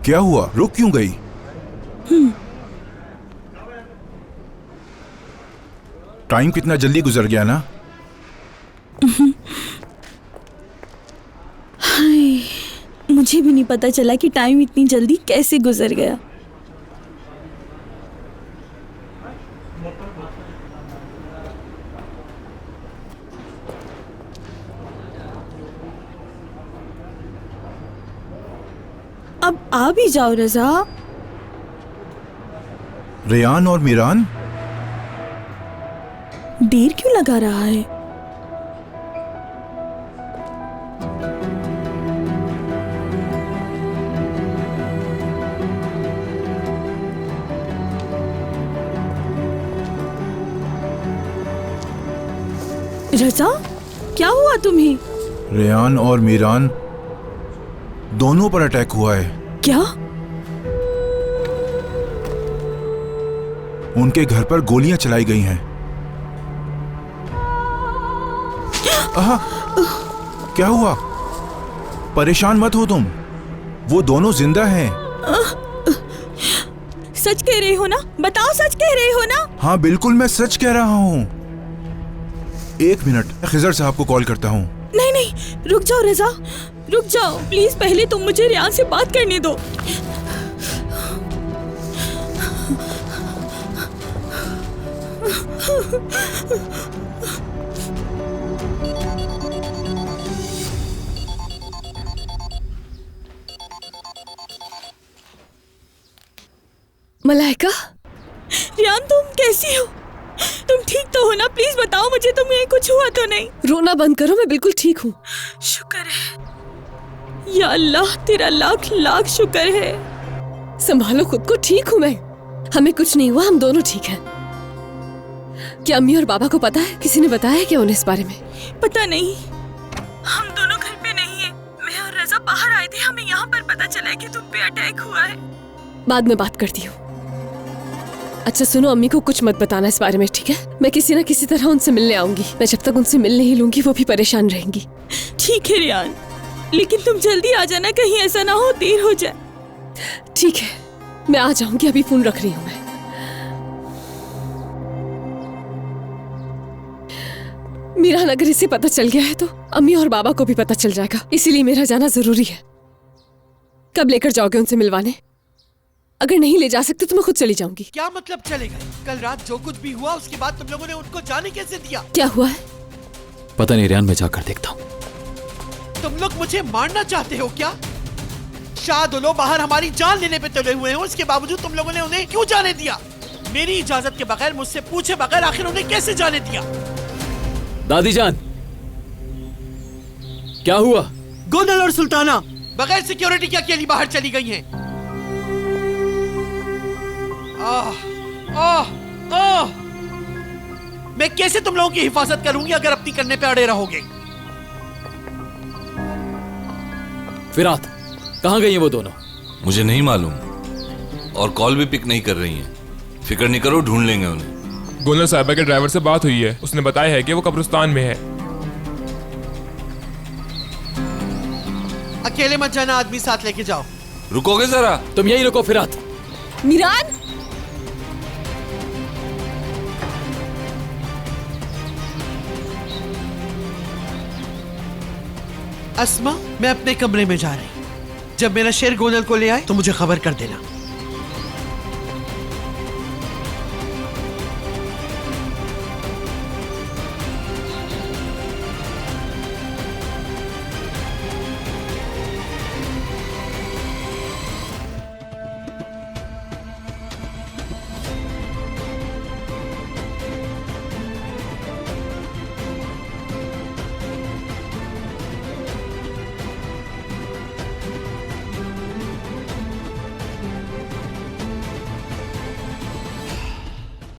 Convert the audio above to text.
क्या हुआ? रुक क्यों गई? टाइम कितना जल्दी गुजर गया ना। हाय, मुझे भी नहीं पता चला कि टाइम इतनी जल्दी कैसे गुजर गया। अब आ भी जाओ रजा। रेयान और मीरान, देर क्यों लगा रहा है? रजा, क्या हुआ तुम्हें? रेयान और मीरान दोनों पर अटैक हुआ है। क्या? उनके घर पर गोलियां चलाई गई हैं। क्या हुआ? परेशान मत हो तुम, वो दोनों जिंदा हैं। सच कह रहे हो ना? बताओ, सच कह रहे हो ना? हाँ बिल्कुल, मैं सच कह रहा हूँ। एक मिनट, खिजर साहब को कॉल करता हूँ। नहीं नहीं, रुक जाओ रजा, रुक जाओ प्लीज। पहले तुम मुझे रियान से बात करने दो। मलाइका, रियान तुम कैसी हो? तुम ठीक तो हो ना? प्लीज बताओ मुझे, तुम्हें कुछ हुआ तो नहीं? रोना बंद करो, मैं बिल्कुल ठीक हूँ। शुक्र है या अल्लाह, तेरा लाख लाख शुक्र है। संभालो खुद को, ठीक हूँ मैं। हमें कुछ नहीं हुआ, हम दोनों ठीक हैं। क्या अम्मी और बाबा को पता है? किसी ने बताया क्या उन्हें इस बारे में? पता नहीं, हम दोनों घर पे नहीं है। मैं और रजा बाहर आए थे, हमें यहाँ पर पता चला कि तुम पे अटैक हुआ है। बाद में बात करती हूँ। अच्छा सुनो, अम्मी को कुछ मत बताना इस बारे में, ठीक है? मैं किसी ना किसी तरह उनसे मिलने आऊंगी। मैं जब तक उनसे मिल नहीं लूंगी वो भी परेशान रहेंगी। ठीक है रियान, लेकिन तुम जल्दी आ जाना, कहीं ऐसा ना हो देर हो जाए। ठीक है, मैं आ जाऊंगी। अभी फोन रख रही हूँ मैं। मीरान, अगर इसे पता चल गया है तो अम्मी और बाबा को भी पता चल जाएगा, इसीलिए मेरा जाना जरूरी है। कब लेकर जाओगे उनसे मिलवाने? अगर नहीं ले जा सकते तो मैं खुद चली जाऊंगी। क्या मतलब चलेगा? कल रात जो कुछ भी हुआ उसके बाद तुम लोगों ने उनको जाने कैसे दिया? क्या हुआ है? पता नहीं रियान, मैं जाकर देखता हूँ। तुम लोग मुझे मारना चाहते हो क्या? शाहदुलो बाहर हमारी जान लेने पे तुले हुए हैं, उसके बावजूद तुम लोगों ने उन्हें क्यों जाने दिया? मेरी इजाजत के बगैर, मुझसे पूछे बगैर आखिर उन्हें कैसे जाने दिया? दादी जान, क्या हुआ? गोनल और सुल्ताना बगैर सिक्योरिटी के अकेली बाहर चली गई हैं। मैं कैसे तुम लोगों की हिफाजत करूंगी अगर अपनी करने पे अड़े रहोगे? फिरात, कहाँ गई हैं वो दोनों? मुझे नहीं मालूम, और कॉल भी पिक नहीं कर रही हैं। फिक्र नहीं करो, ढूंढ लेंगे उन्हें। गोनल साहिबा के ड्राइवर से बात हुई है, उसने बताया है कि वो कब्रिस्तान में है। अकेले मत जाना, आदमी साथ लेके जाओ। रुकोगे जरा? तुम यही रुको फिरात। मीरान, अस्मा, मैं अपने कमरे में जा रही हूँ। जब मेरा शेर गोनल को ले आए तो मुझे खबर कर देना।